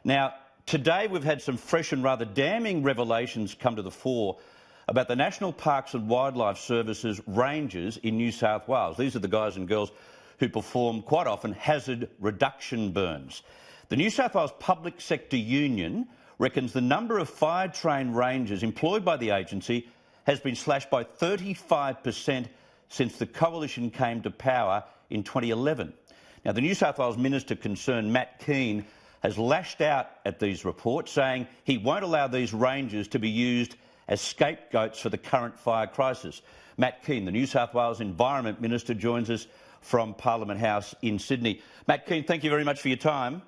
Now, today we've had some fresh and rather damning revelations come to the fore about the National Parks and Wildlife Service's rangers in New South Wales. These are the guys and girls who perform quite often hazard reduction burns. The New South Wales Public Sector Union reckons the number of fire-trained rangers employed by the agency has been slashed by 35% since the coalition came to power in 2011. Now, the New South Wales Minister concerned, Matt Kean, has lashed out at these reports, saying he won't allow these rangers to be used as scapegoats for the current fire crisis. Matt Kean, the New South Wales Environment Minister, joins us from Parliament House in Sydney. Matt Kean, thank you very much for your time.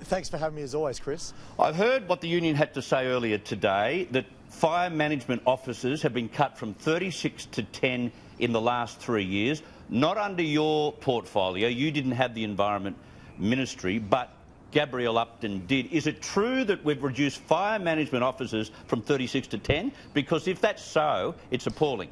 Thanks for having me as always, Chris. I've heard what the union had to say earlier today, that fire management officers have been cut from 36 to 10 in the last 3 years. Not under your portfolio. You didn't have the Environment Ministry, but Gabrielle Upton did. Is it true that we've reduced fire management officers from 36 to 10? Because if that's so, it's appalling.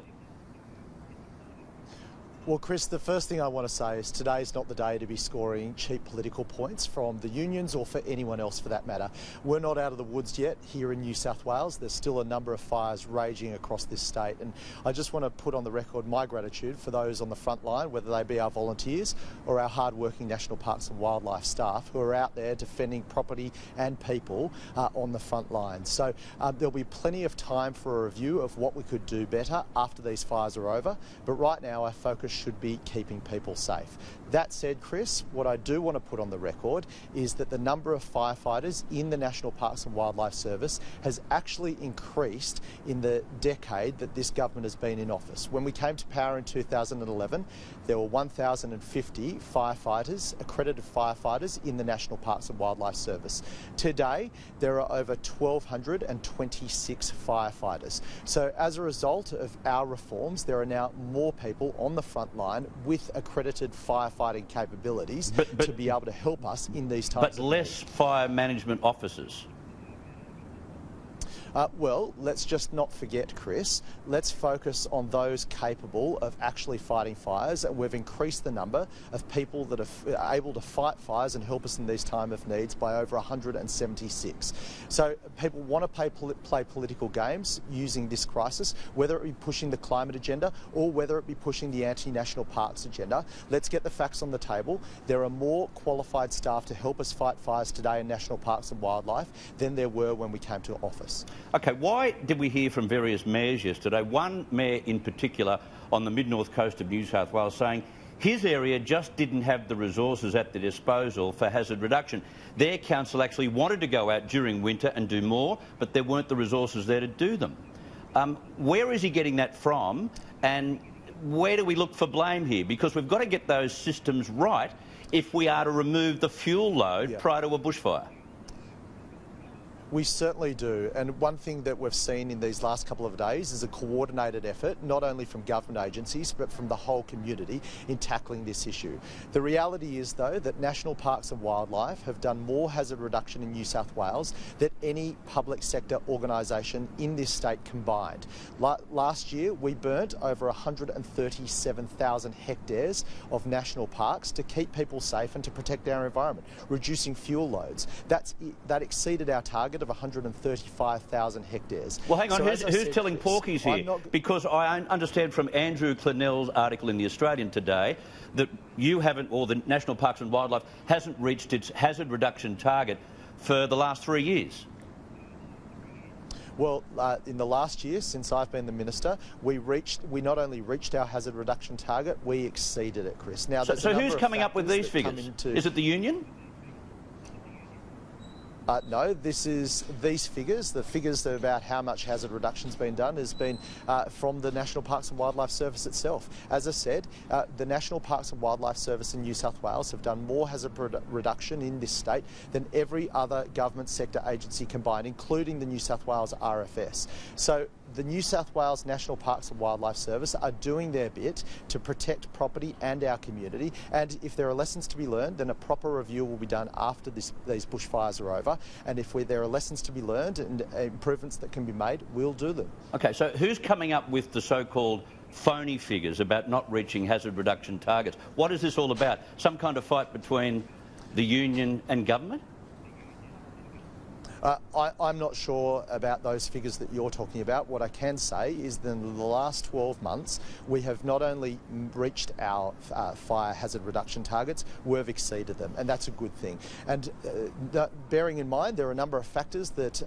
Well, Chris, the first thing I want to say is today's not the day to be scoring cheap political points from the unions or for anyone else for that matter. We're not out of the woods yet here in New South Wales. There's still a number of fires raging across this state, and I just want to put on the record my gratitude for those on the front line, whether they be our volunteers or our hard-working National Parks and Wildlife staff who are out there defending property and people on the front line. So there'll be plenty of time for a review of what we could do better after these fires are over, but right now our focus should be keeping people safe. That said, Chris, what I do want to put on the record is that the number of firefighters in the National Parks and Wildlife Service has actually increased in the decade that this government has been in office. When we came to power in 2011, there were 1,050 firefighters, accredited firefighters in the National Parks and Wildlife Service. Today, there are over 1,226 firefighters. So as a result of our reforms, there are now more people on the front line with accredited firefighting capabilities to be able to help us in these times. But less fire management officers. Well, let's just not forget, Chris. Let's focus on those capable of actually fighting fires. We've increased the number of people that are able to fight fires and help us in these time of needs by over 176. So people want to play political games using this crisis, whether it be pushing the climate agenda or whether it be pushing the anti-national parks agenda. Let's get the facts on the table. There are more qualified staff to help us fight fires today in National Parks and Wildlife than there were when we came to office. OK, why did we hear from various mayors yesterday, one mayor in particular on the mid-north coast of New South Wales, saying his area just didn't have the resources at their disposal for hazard reduction? Their council actually wanted to go out during winter and do more, but there weren't the resources there to do them. Where is he getting that from, and where do we look for blame here? Because we've got to get those systems right if we are to remove the fuel load prior to a bushfire. We certainly do, and one thing that we've seen in these last couple of days is a coordinated effort, not only from government agencies but from the whole community in tackling this issue. The reality is, though, that National Parks and Wildlife have done more hazard reduction in New South Wales than any public sector organisation in this state combined. Last year we burnt over 137,000 hectares of national parks to keep people safe and to protect our environment, reducing fuel loads. That exceeded our target of 135,000 hectares. Well, hang on, who's telling porkies here? Because I understand from Andrew Clennell's article in The Australian today that you haven't, or the National Parks and Wildlife hasn't reached its hazard reduction target for the last 3 years. Well, in the last year, since I've been the minister, we not only reached our hazard reduction target, we exceeded it, Chris. Now, so who's coming up with these figures? Is it the union? No, these figures, the figures about how much hazard reduction's been done, has been from the National Parks and Wildlife Service itself. As I said, the National Parks and Wildlife Service in New South Wales have done more hazard reduction in this state than every other government sector agency combined, including the New South Wales RFS. So the New South Wales National Parks and Wildlife Service are doing their bit to protect property and our community, and if there are lessons to be learned, then a proper review will be done after these bushfires are over, and if there are lessons to be learned and improvements that can be made, we'll do them. OK, so who's coming up with the so-called phony figures about not reaching hazard reduction targets? What is this all about? Some kind of fight between the union and government? I'm not sure about those figures that you're talking about. What I can say is that in the last 12 months, we have not only reached our fire hazard reduction targets, we've exceeded them, and that's a good thing. And bearing in mind, there are a number of factors that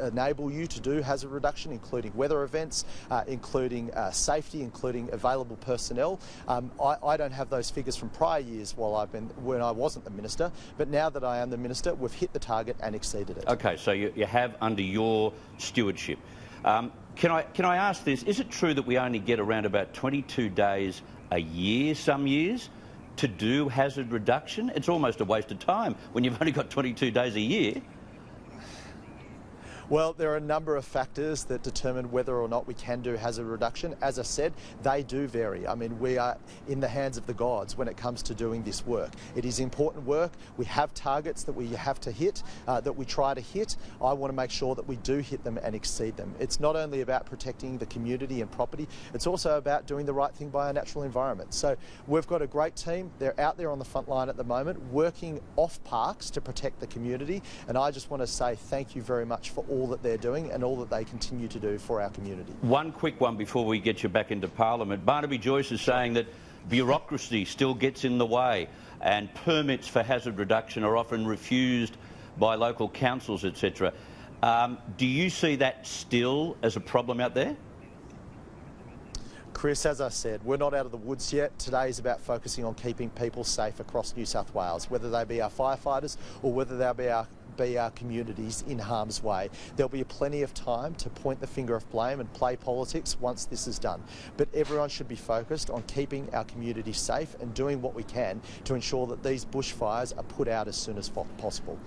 enable you to do hazard reduction, including weather events, including safety, including available personnel. I don't have those figures from prior years when I wasn't the Minister, but now that I am the Minister, we've hit the target and exceeded it. Okay, so you have under your stewardship. Can I ask this? Is it true that we only get around about 22 days a year some years to do hazard reduction? It's almost a waste of time when you've only got 22 days a year. Well, there are a number of factors that determine whether or not we can do hazard reduction. As I said, they do vary. I mean, we are in the hands of the gods when it comes to doing this work. It is important work. We have targets that we have to hit, that we try to hit. I want to make sure that we do hit them and exceed them. It's not only about protecting the community and property, it's also about doing the right thing by our natural environment. So we've got a great team. They're out there on the front line at the moment, working off parks to protect the community. And I just want to say thank you very much for all that they're doing and all that they continue to do for our community. One quick one before we get you back into Parliament. Barnaby Joyce is saying that bureaucracy still gets in the way and permits for hazard reduction are often refused by local councils, etc. Do you see that still as a problem out there? Chris, as I said, we're not out of the woods yet. Today is about focusing on keeping people safe across New South Wales, whether they be our firefighters or whether they be our communities in harm's way. There'll be plenty of time to point the finger of blame and play politics once this is done. But everyone should be focused on keeping our community safe and doing what we can to ensure that these bushfires are put out as soon as possible.